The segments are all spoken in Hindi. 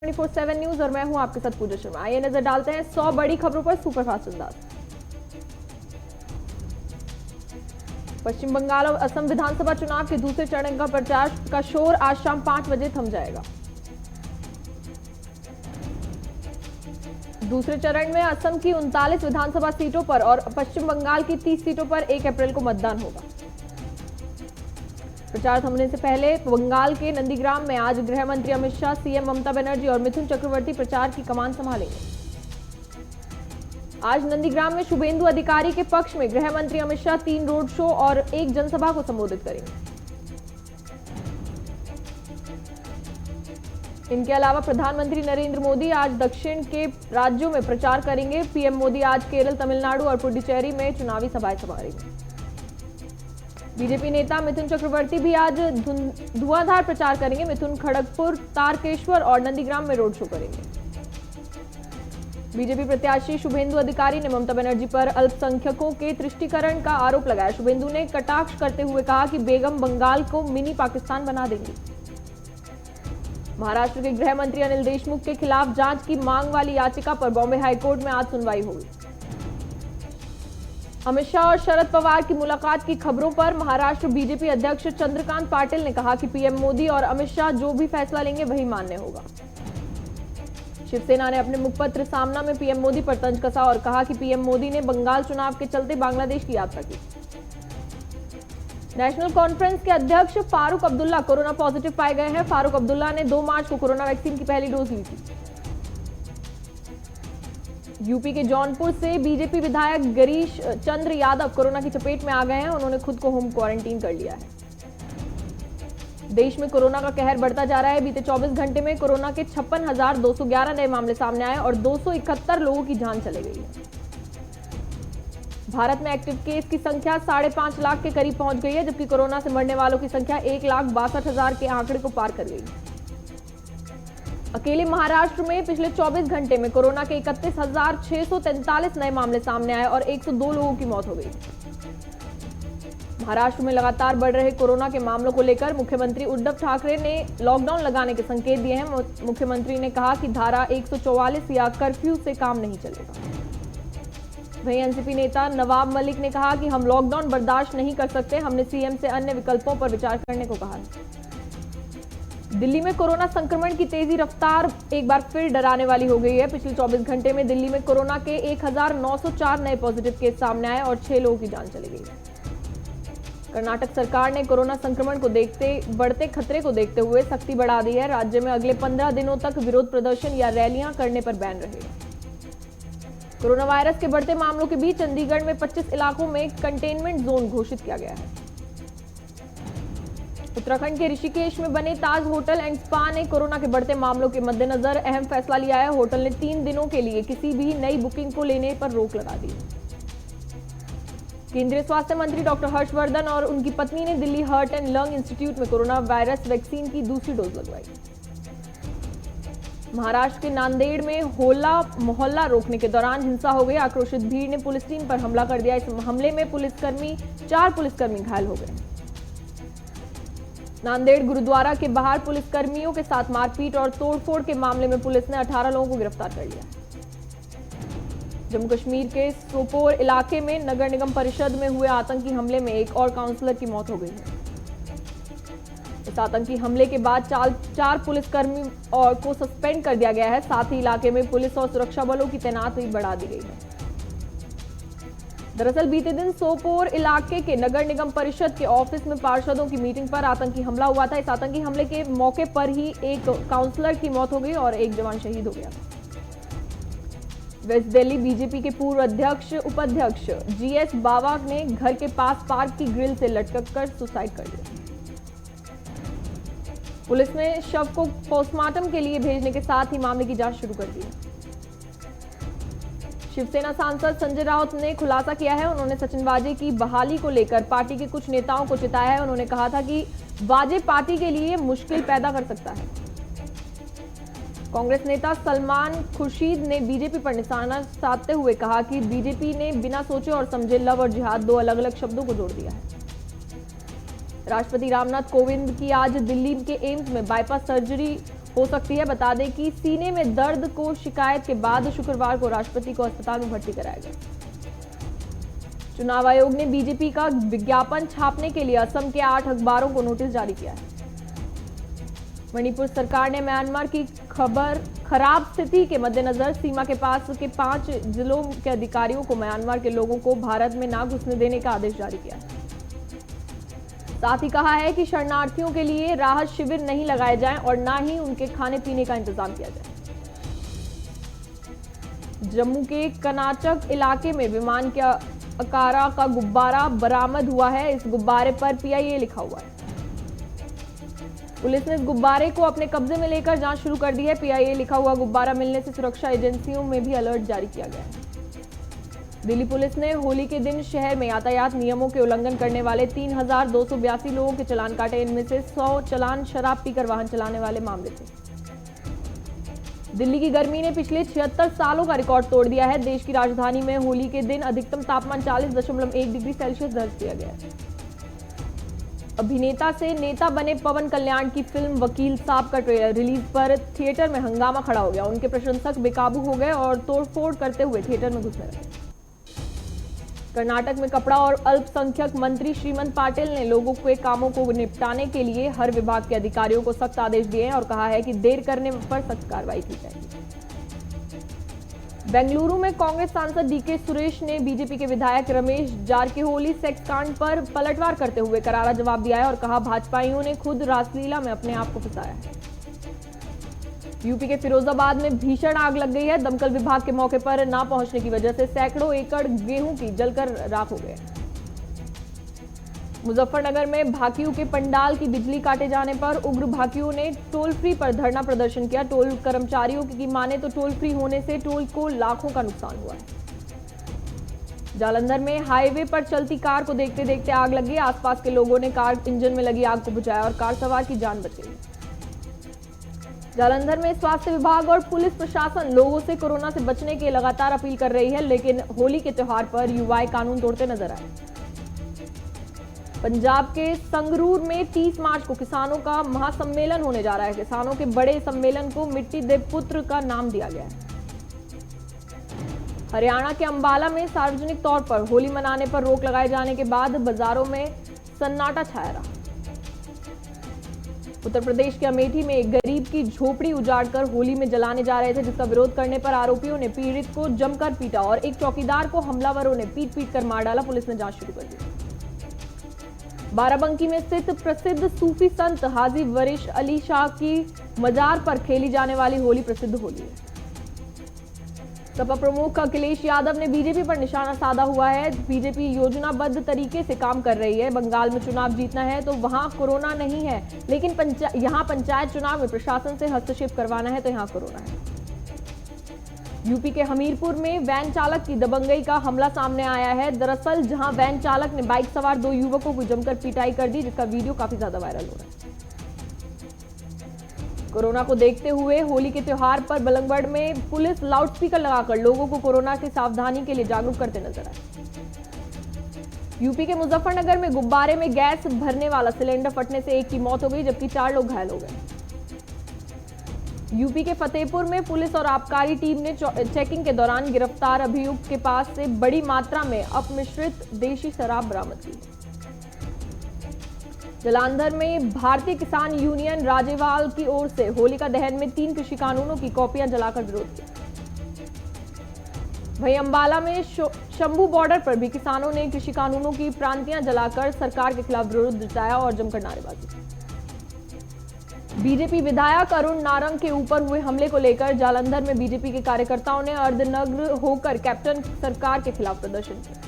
24/7 न्यूज और मैं हूं आपके साथ पूजा शर्मा। आइए नजर डालते हैं 100 बड़ी खबरों पर सुपरफास्ट अंदाज। पश्चिम बंगाल और असम विधानसभा चुनाव के दूसरे चरण का प्रचार का शोर आज शाम 5 बजे थम जाएगा। दूसरे चरण में असम की 39 विधानसभा सीटों पर और पश्चिम बंगाल की 30 सीटों पर 1 अप्रैल को मतदान होगा। प्रचार थमने से पहले बंगाल के नंदीग्राम में आज गृह मंत्री अमित शाह, सीएम ममता बनर्जी और मिथुन चक्रवर्ती प्रचार की कमान संभालेंगे। आज नंदीग्राम में शुभेंदु अधिकारी के पक्ष में गृह मंत्री अमित शाह 3 रोड शो और 1 जनसभा को संबोधित करेंगे। इनके अलावा प्रधानमंत्री नरेंद्र मोदी आज दक्षिण के राज्यों में प्रचार करेंगे। पीएम मोदी आज केरल, तमिलनाडु और पुडुचेरी में चुनावी सभाएं संभालेंगे। बीजेपी नेता मिथुन चक्रवर्ती भी आज धुआंधार प्रचार करेंगे। मिथुन खड़गपुर, तारकेश्वर और नंदीग्राम में रोड शो करेंगे। बीजेपी प्रत्याशी शुभेंदु अधिकारी ने ममता बनर्जी पर अल्पसंख्यकों के तुष्टीकरण का आरोप लगाया। शुभेंदु ने कटाक्ष करते हुए कहा कि बेगम बंगाल को मिनी पाकिस्तान बना देंगी। महाराष्ट्र के गृह मंत्री अनिल देशमुख के खिलाफ जांच की मांग वाली याचिका पर बॉम्बे हाईकोर्ट में आज सुनवाई होगी। अमित शाह और शरद पवार की मुलाकात की खबरों पर महाराष्ट्र बीजेपी अध्यक्ष चंद्रकांत पाटिल ने कहा कि पीएम मोदी और अमित शाह जो भी फैसला लेंगे वही मान्य होगा। शिवसेना ने अपने मुखपत्र सामना में पीएम मोदी पर तंज कसा और कहा कि पीएम मोदी ने बंगाल चुनाव के चलते बांग्लादेश की यात्रा की। नेशनल कॉन्फ्रेंस के अध्यक्ष फारूक अब्दुल्ला कोरोना पॉजिटिव पाए गए हैं। फारूक अब्दुल्ला ने 2 मार्च को कोरोना वैक्सीन की पहली डोज ली थी। यूपी के जौनपुर से बीजेपी विधायक गिरीश चंद्र यादव कोरोना की चपेट में आ गए हैं। उन्होंने खुद को होम क्वारंटीन कर लिया है। देश में कोरोना का कहर बढ़ता जा रहा है। बीते 24 घंटे में कोरोना के 56,211 नए मामले सामने आए और 271 लोगों की जान चली गई है। भारत में एक्टिव केस की संख्या 5.5 लाख के करीब पहुंच गई है, जबकि कोरोना से मरने वालों की संख्या 1,62,000 के आंकड़े को पार कर गई है। अकेले महाराष्ट्र में पिछले 24 घंटे में कोरोना के 31,643 नए मामले सामने आए और 102 लोगों की मौत हो गई। महाराष्ट्र में लगातार बढ़ रहे कोरोना के मामलों को लेकर मुख्यमंत्री उद्धव ठाकरे ने लॉकडाउन लगाने के संकेत दिए हैं। मुख्यमंत्री ने कहा कि धारा 144 या कर्फ्यू से काम नहीं चलेगा। वहीं एनसीपी नेता नवाब मलिक ने कहा कि हम लॉकडाउन बर्दाश्त नहीं कर सकते। हमने सीएम से अन्य विकल्पों पर विचार करने को कहा है। दिल्ली में कोरोना संक्रमण की तेजी रफ्तार एक बार फिर डराने वाली हो गई है। पिछले 24 घंटे में दिल्ली में कोरोना के 1,904 नए पॉजिटिव केस सामने आए और 6 लोगों की जान चली गई। कर्नाटक सरकार ने कोरोना संक्रमण को बढ़ते खतरे को देखते हुए सख्ती बढ़ा दी है। राज्य में अगले 15 दिनों तक विरोध प्रदर्शन या रैलियां करने पर बैन रहेगा। कोरोना वायरस के बढ़ते मामलों के बीच चंडीगढ़ में 25 इलाकों में कंटेनमेंट जोन घोषित किया गया है। उत्तराखंड के ऋषिकेश में बने ताज होटल एंड स्पा ने कोरोना के बढ़ते मामलों के मद्देनजर अहम फैसला लिया है। होटल ने 3 दिनों के लिए किसी भी नई बुकिंग को लेने पर रोक लगा दी। केंद्रीय स्वास्थ्य मंत्री डॉक्टर हर्षवर्धन और उनकी पत्नी ने Delhi heart and lung institute में कोरोना वायरस वैक्सीन की दूसरी डोज लगवाई। महाराष्ट्र के नांदेड़ में होला मोहल्ला रोकने के दौरान हिंसा हो गई। आक्रोशित भीड़ ने पुलिस टीम पर हमला कर दिया। इस हमले में 4 पुलिसकर्मी घायल हो गए। नांदेड़ गुरुद्वारा के बाहर पुलिसकर्मियों के साथ मारपीट और तोड़फोड़ के मामले में पुलिस ने 18 लोगों को गिरफ्तार कर लिया। जम्मू कश्मीर के सोपोर इलाके में नगर निगम परिषद में हुए आतंकी हमले में एक और काउंसलर की मौत हो गई है। इस आतंकी हमले के बाद 4 पुलिसकर्मी को सस्पेंड कर दिया गया है। साथ ही इलाके में पुलिस और सुरक्षा बलों की तैनाती बढ़ा दी गई है। दरअसल बीते दिन सोपोर इलाके के नगर निगम परिषद के ऑफिस में पार्षदों की मीटिंग पर आतंकी हमला हुआ था। इस आतंकी हमले के मौके पर ही एक काउंसलर की मौत हो गई और एक जवान शहीद हो गया। वेस्ट दिल्ली बीजेपी के पूर्व उपाध्यक्ष जीएस बावा ने घर के पास पार्क की ग्रिल से लटककर सुसाइड कर लिया। पुलिस ने शव को पोस्टमार्टम के लिए भेजने के साथ ही मामले की जांच शुरू कर दी है। शिवसेना सांसद संजय राउत ने खुलासा किया है। उन्होंने सचिन वाजे की बहाली को लेकर पार्टी के कुछ नेताओं को चिताया है। उन्होंने कहा था कि वाजे पार्टी के लिए मुश्किल पैदा कर सकता है। कांग्रेस नेता सलमान खुर्शीद ने बीजेपी पर निशाना साधते हुए कहा कि बीजेपी ने बिना सोचे और समझे लव और जिहाद 2 अलग-अलग शब्दों को जोड़ दिया है। राष्ट्रपति रामनाथ कोविंद की आज दिल्ली के एम्स में बाईपास सर्जरी हो सकती है। बता दें कि सीने में दर्द को शिकायत के बाद शुक्रवार को राष्ट्रपति को अस्पताल में भर्ती कराया गया। चुनाव आयोग ने बीजेपी का विज्ञापन छापने के लिए असम के 8 अखबारों को नोटिस जारी किया है। मणिपुर सरकार ने म्यांमार की खराब स्थिति के मद्देनजर सीमा के पास के 5 जिलों के अधिकारियों को म्यांमार के लोगों को भारत में ना घुसने देने का आदेश जारी किया है। साथ ही कहा है कि शरणार्थियों के लिए राहत शिविर नहीं लगाए जाएं और ना ही उनके खाने पीने का इंतजाम किया जाए। जम्मू के कनाचक इलाके में विमान के आकारा का गुब्बारा बरामद हुआ है। इस गुब्बारे पर PIA लिखा हुआ है। पुलिस ने इस गुब्बारे को अपने कब्जे में लेकर जांच शुरू कर दी है। PIA लिखा हुआ गुब्बारा मिलने से सुरक्षा एजेंसियों में भी अलर्ट जारी किया गया है। दिल्ली पुलिस ने होली के दिन शहर में यातायात नियमों के उल्लंघन करने वाले 3,282 लोगों के चालान काटे। इनमें से 100 चालान शराब पीकर वाहन चलाने वाले मामले थे। दिल्ली की गर्मी ने पिछले 76 सालों का रिकॉर्ड तोड़ दिया है। देश की राजधानी में होली के दिन अधिकतम तापमान 40.1 डिग्री सेल्सियस दर्ज किया गया है। अभिनेता से नेता बने पवन कल्याण की फिल्म वकील साहब का ट्रेलर रिलीज पर थिएटर में हंगामा खड़ा हो गया। उनके प्रशंसक बेकाबू हो गए और तोड़फोड़ करते हुए थिएटर में घुसने लगे। कर्नाटक में कपड़ा और अल्पसंख्यक मंत्री श्रीमंत पाटिल ने लोगों के कामों को निपटाने के लिए हर विभाग के अधिकारियों को सख्त आदेश दिए हैं और कहा है कि देर करने पर सख्त कार्रवाई की जाएगी। बेंगलुरु में कांग्रेस सांसद DK सुरेश ने बीजेपी के विधायक रमेश जारकिहोली सेक्स कांड पर पलटवार करते हुए करारा जवाब दिया है और कहा भाजपाइयों ने खुद रासलीला में अपने आप को फंसाया है। यूपी के फिरोजाबाद में भीषण आग लग गई है। दमकल विभाग के मौके पर ना पहुंचने की वजह से सैकड़ों एकड़ गेहूं की जलकर राख हो गए। मुजफ्फरनगर में भाकियों के पंडाल की बिजली काटे जाने पर उग्र भाकियों ने टोल फ्री पर धरना प्रदर्शन किया। टोल कर्मचारियों की माने तो टोल फ्री होने से टोल को लाखों का नुकसान हुआ है। जालंधर में हाईवे पर चलती कार को देखते देखते आग लग गई। आसपास के लोगों ने कार इंजन में लगी आग को बुझाया और कार सवार की जान बच गई। जालंधर में स्वास्थ्य विभाग और पुलिस प्रशासन लोगों से कोरोना से बचने की लगातार अपील कर रही है, लेकिन होली के त्योहार पर युवाएं कानून तोड़ते नजर आए। पंजाब के संगरूर में 30 मार्च को किसानों का महासम्मेलन होने जा रहा है। किसानों के बड़े सम्मेलन को मिट्टी दे पुत्र का नाम दिया गया है। हरियाणा के अंबाला में सार्वजनिक तौर पर होली मनाने पर रोक लगाए जाने के बाद बाजारों में सन्नाटा छाया रहा। उत्तर प्रदेश के अमेठी में एक गरीब की झोपड़ी उजाड़कर होली में जलाने जा रहे थे, जिसका विरोध करने पर आरोपियों ने पीड़ित को जमकर पीटा और एक चौकीदार को हमलावरों ने पीट कर मार डाला। पुलिस ने जांच शुरू कर दी। बाराबंकी में स्थित प्रसिद्ध सूफी संत हाजी वरिश अली शाह की मजार पर खेली जाने वाली होली प्रसिद्ध होली है। सपा प्रमुख अखिलेश यादव ने बीजेपी पर निशाना साधा हुआ है। बीजेपी योजनाबद्ध तरीके से काम कर रही है। बंगाल में चुनाव जीतना है तो वहां कोरोना नहीं है, लेकिन यहां पंचायत चुनाव में प्रशासन से हस्तक्षेप करवाना है तो यहां कोरोना है। यूपी के हमीरपुर में वैन चालक की दबंगई का हमला सामने आया है। दरअसल जहां वैन चालक ने बाइक सवार 2 युवकों को जमकर पिटाई कर दी, जिसका वीडियो काफी ज्यादा वायरल हो रहा है। कोरोना को देखते हुए होली के त्योहार पर बलंगगढ़ में पुलिस लाउडस्पीकर लगाकर लोगों को कोरोना की सावधानी के लिए जागरूक करते नजर आए। यूपी के मुजफ्फरनगर में गुब्बारे में गैस भरने वाला सिलेंडर फटने से एक की मौत हो गई, जबकि 4 लोग घायल हो गए। यूपी के फतेहपुर में पुलिस और आबकारी टीम ने चेकिंग के दौरान गिरफ्तार अभियुक्त के पास से बड़ी मात्रा में अपमिश्रित देशी शराब बरामद की। जालंधर में भारतीय किसान यूनियन राजेवाल की ओर से होलिका दहन में 3 कृषि कानूनों की कॉपियां जलाकर विरोध किया। वहीं अंबाला में शंभू बॉर्डर पर भी किसानों ने कृषि कानूनों की प्रांतियां जलाकर सरकार के खिलाफ विरोध जताया और जमकर नारेबाजी। बीजेपी विधायक अरुण नारंग के ऊपर हुए हमले को लेकर जालंधर में बीजेपी के कार्यकर्ताओं ने अर्धनग्न होकर कैप्टन सरकार के खिलाफ प्रदर्शन किया।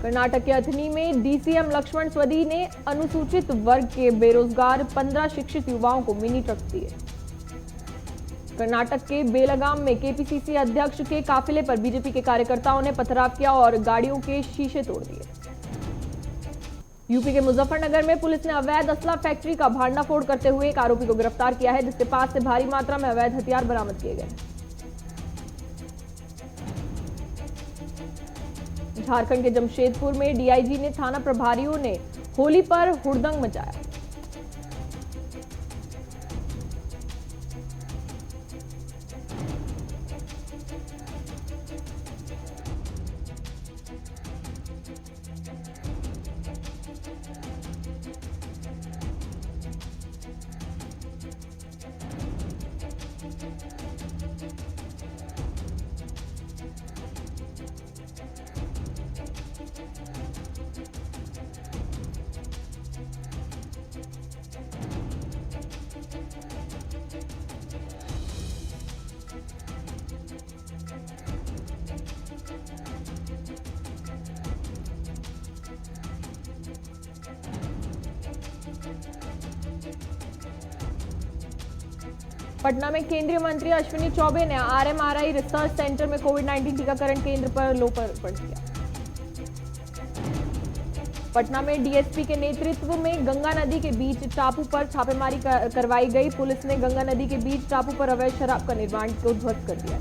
कर्नाटक के अथनी में DCM लक्ष्मण स्वदी ने अनुसूचित वर्ग के बेरोजगार 15 शिक्षित युवाओं को मिनी ट्रक दिए। कर्नाटक के बेलगाम में KPCC अध्यक्ष के काफिले पर बीजेपी के कार्यकर्ताओं ने पथराव किया और गाड़ियों के शीशे तोड़ दिए। यूपी के मुजफ्फरनगर में पुलिस ने अवैध असला फैक्ट्री का भांडाफोड़ करते हुए एक आरोपी को गिरफ्तार किया है, जिसके पास से भारी मात्रा में अवैध हथियार बरामद किए गए। झारखंड के जमशेदपुर में DIG ने थाना प्रभारियों ने होली पर हुड़दंग मचाया। पटना में केंद्रीय मंत्री अश्विनी चौबे ने आरएमआरआई रिसर्च सेंटर में कोविड-19 टीकाकरण केंद्र पर लोकार्पण किया। पटना में डीएसपी के नेतृत्व में गंगा नदी के बीच टापू पर छापेमारी करवाई गई। पुलिस ने गंगा नदी के बीच टापू पर अवैध शराब का निर्माण को ध्वस्त कर दिया।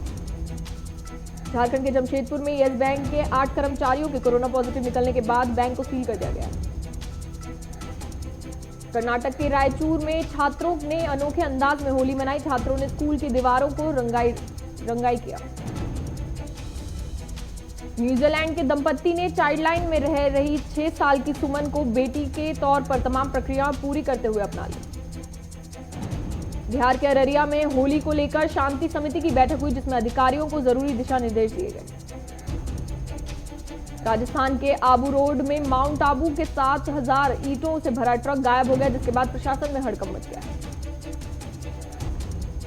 झारखंड के जमशेदपुर में येस बैंक के 8 कर्मचारियों के कोरोना पॉजिटिव निकलने के बाद बैंक को सील कर दिया गया। कर्नाटक के रायचूर में छात्रों ने अनोखे अंदाज में होली मनाई। छात्रों ने स्कूल की दीवारों को रंगाई किया। न्यूजीलैंड के दंपत्ति ने चाइल्डलाइन में रह रही 6 साल की सुमन को बेटी के तौर पर तमाम प्रक्रिया पूरी करते हुए अपना ली। बिहार के अररिया में होली को लेकर शांति समिति की बैठक हुई, जिसमें अधिकारियों को जरूरी दिशा निर्देश दिए गए। राजस्थान के आबू रोड में माउंट आबू के 7,000 ईंटों से भरा ट्रक गायब हो गया, जिसके बाद प्रशासन में हड़कंप मच गया।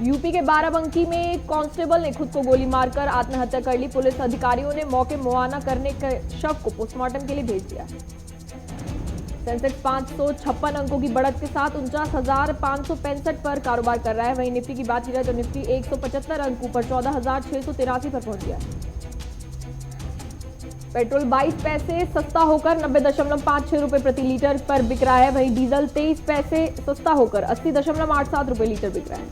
यूपी के बाराबंकी में एक कांस्टेबल ने खुद को गोली मारकर आत्महत्या कर ली। पुलिस अधिकारियों ने मौके मुआयना करने के शव को पोस्टमार्टम के लिए भेज दिया। सेंसेक्स 556 अंकों की बढ़त के साथ 49,565 पर कारोबार कर रहा है। वहीं निफ्टी की बात की जाए तो निफ्टी 175 अंक ऊपर 14,683 पर पहुंच गया। पेट्रोल 22 पैसे सस्ता होकर 90.56 रुपए प्रति लीटर पर बिक रहा है। वहीं डीजल 23 पैसे सस्ता होकर 80.87 रुपए लीटर बिक रहा है।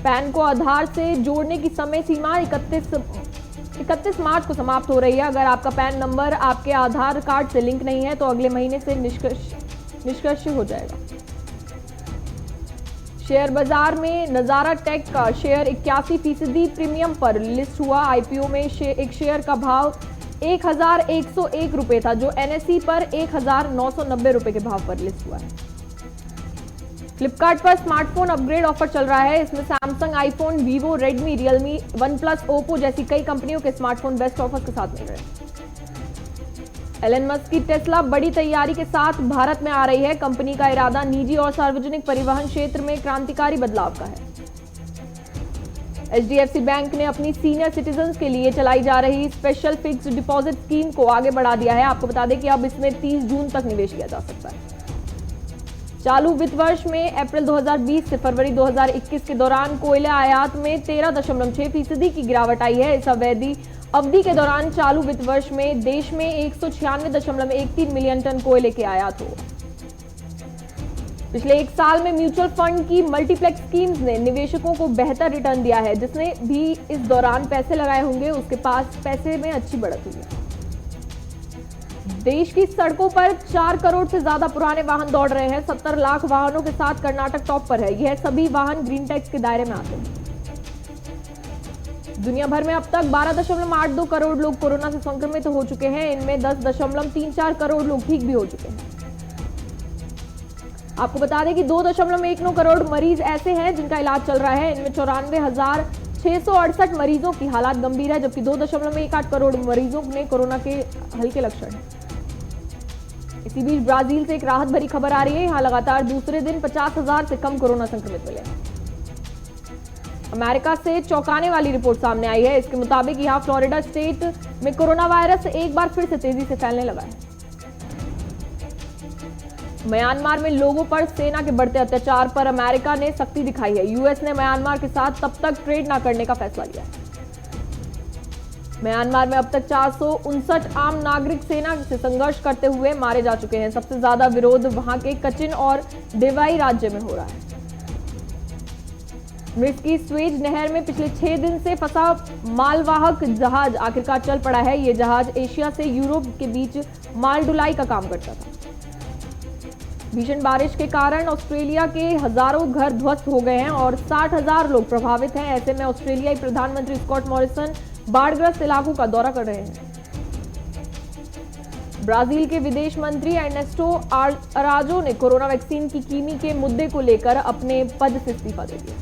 पैन को आधार से जोड़ने की समय सीमा 31 मार्च को समाप्त हो रही है। अगर आपका पैन नंबर आपके आधार कार्ड से लिंक नहीं है तो अगले महीने से निष्कर्ष हो जाएगा। शेयर बाजार में नजारा टेक का शेयर 81% प्रीमियम पर लिस्ट हुआ। आईपीओ में एक शेयर का भाव 1,101 रुपए था, जो एनएसई पर 1,990 रुपए के भाव पर लिस्ट हुआ है। फ्लिपकार्ट पर स्मार्टफोन अपग्रेड ऑफर चल रहा है। इसमें Samsung, iPhone, Vivo, Redmi, Realme, OnePlus, Oppo जैसी कई कंपनियों के स्मार्टफोन बेस्ट ऑफर्स के साथ मिल रहे हैं। एलन मस्क की टेस्ला बड़ी तैयारी के साथ भारत में आ रही है। कंपनी का इरादा निजी और सार्वजनिक परिवहन क्षेत्र में क्रांतिकारी बदलाव का है। एचडीएफसी बैंक ने अपनी सीनियर सिटीजन्स के लिए चलाई जा रही स्पेशल फिक्स्ड डिपॉजिट स्कीम को आगे बढ़ा दिया है। आपको बता दें कि अब इसमें 30 जून तक निवेश किया जा सकता है। चालू वित्त वर्ष में अप्रैल 2020 से फरवरी 2021 के दौरान कोयले आयात में 13.6% की गिरावट आई है। इस अवधि के दौरान चालू वित्त वर्ष में देश में 196.13 मिलियन टन कोयले के आयात हो। पिछले एक साल में म्यूचुअल फंड की मल्टीप्लेक्स स्कीम्स ने निवेशकों को बेहतर रिटर्न दिया है। जिसने भी इस दौरान पैसे लगाए होंगे उसके पास पैसे में अच्छी बढ़त हुई है। देश की सड़कों पर 4 करोड़ से ज्यादा पुराने वाहन दौड़ रहे हैं। 70 लाख वाहनों के साथ कर्नाटक टॉप पर है। यह सभी वाहन ग्रीन टैक्स के दायरे में आते हैं। दुनिया भर में अब तक 12.82 करोड़ लोग कोरोना से संक्रमित हो चुके हैं। इनमें 10.34 करोड़ लोग ठीक भी हो चुके हैं। आपको बता दें कि 2.19 करोड़ मरीज ऐसे हैं जिनका इलाज चल रहा है। इनमें 94,668 मरीजों की हालत गंभीर है, जबकि 2.18 करोड़ मरीजों ने कोरोना के हल्के लक्षण हैं। इसी बीच ब्राजील से एक राहत भरी खबर आ रही है। यहां लगातार दूसरे दिन 50,000 से कम कोरोना संक्रमित मिले। अमेरिका से चौंकाने वाली रिपोर्ट सामने आई है। इसके मुताबिक यहां फ्लोरिडा स्टेट में कोरोना वायरस एक बार फिर से तेजी से फैलने लगा है। म्यांमार में लोगों पर सेना के बढ़ते अत्याचार पर अमेरिका ने सख्ती दिखाई है। यूएस ने म्यांमार के साथ तब तक ट्रेड न करने का फैसला लिया है। म्यांमार में अब तक 459 आम नागरिक सेना से संघर्ष करते हुए मारे जा चुके हैं। सबसे ज्यादा विरोध वहां के कचिन और डेवाई राज्य में हो रहा है। मिस्र की स्वेज नहर में पिछले 6 दिन से फंसा मालवाहक जहाज आखिरकार चल पड़ा है। यह जहाज एशिया से यूरोप के बीच माल ढुलाई का काम करता था। भीषण बारिश के कारण ऑस्ट्रेलिया के हजारों घर ध्वस्त हो गए हैं और 60,000 लोग प्रभावित हैं। ऐसे में ऑस्ट्रेलियाई प्रधानमंत्री स्कॉट मॉरिसन बाढ़ग्रस्त इलाकों का दौरा कर रहे हैं। ब्राजील के विदेश मंत्री एर्नेस्टो अराजो ने कोरोना वैक्सीन की कीमी के मुद्दे को लेकर अपने पद से इस्तीफा दे दिया।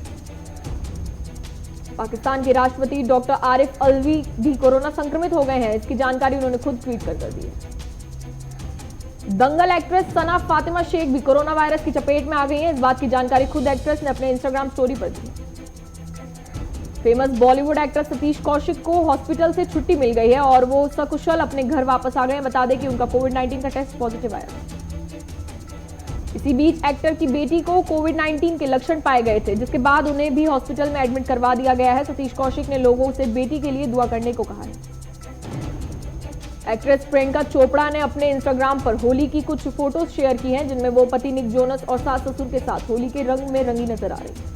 पाकिस्तान के राष्ट्रपति डॉक्टर आरिफ अलवी भी कोरोना संक्रमित हो गए हैं। इसकी जानकारी उन्होंने खुद ट्वीट कर दी है। दंगल एक्ट्रेस सना फातिमा शेख भी कोरोना वायरस की चपेट में आ गई हैं। इस बात की जानकारी खुद एक्ट्रेस ने अपने इंस्टाग्राम स्टोरी पर दी। फेमस बॉलीवुड एक्टर सतीश कौशिक को हॉस्पिटल से छुट्टी मिल गई है और वो सकुशल अपने घर वापस आ गए हैं। बता दें कि उनका कोविड-19 का टेस्ट पॉजिटिव आया। इसी बीच एक्टर की बेटी को कोविड-19 के लक्षण पाए गए थे, जिसके बाद उन्हें भी हॉस्पिटल में एडमिट करवा दिया गया है। सतीश कौशिक ने लोगों से बेटी के लिए दुआ करने को कहा है। एक्ट्रेस प्रियंका चोपड़ा ने अपने इंस्टाग्राम पर होली की कुछ फोटोज शेयर की हैं, जिनमें वो पति निक जोनस और सास ससुर के साथ होली के रंग में रंगी नजर आ रही।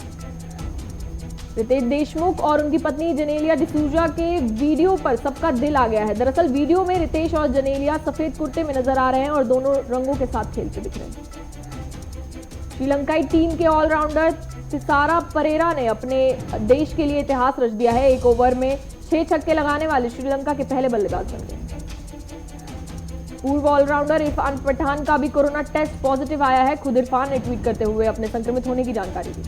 रितेश देशमुख और उनकी पत्नी जेनेलिया डिसूजा के वीडियो पर सबका दिल आ गया है। दरअसल वीडियो में रितेश और जेनेलिया सफेद कुर्ते में नजर आ रहे हैं और दोनों रंगों के साथ खेलते दिख रहे हैं। श्रीलंकाई टीम के ऑलराउंडर तिसारा परेरा ने अपने देश के लिए इतिहास रच दिया है। एक ओवर में 6 छक्के लगाने वाले श्रीलंका के पहले बल्लेबाज बन गए। पूर्व ऑलराउंडर इरफान पठान का भी कोरोना टेस्ट पॉजिटिव आया है। खुद इरफान ने ट्वीट करते हुए अपने संक्रमित होने की जानकारी दी।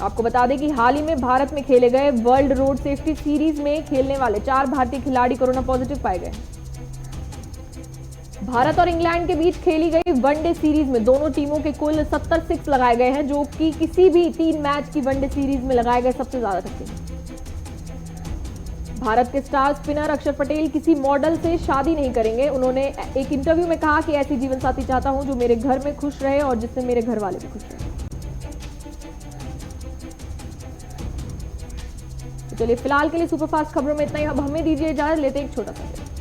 आपको बता दें कि हाल ही में भारत में खेले गए वर्ल्ड रोड सेफ्टी सीरीज में खेलने वाले 4 भारतीय खिलाड़ी कोरोना पॉजिटिव पाए गए। भारत और इंग्लैंड के बीच खेली गई वनडे सीरीज में दोनों टीमों के कुल 70 6 लगाए गए हैं, जो कि किसी भी 3 मैच की वनडे सीरीज में लगाए गए सबसे ज्यादा छक्के। भारत के स्टार स्पिनर अक्षर पटेल किसी मॉडल से शादी नहीं करेंगे। उन्होंने एक इंटरव्यू में कहा कि ऐसी जीवन साथी चाहता हूं जो मेरे घर में खुश रहे और जिससे मेरे घर वाले भी खुश रहे। तो चलिए फिलहाल के लिए सुपरफास्ट खबरों में इतना ही। अब हमें दीजिए इजाजत, लेते हैं एक छोटा सा ब्रेक।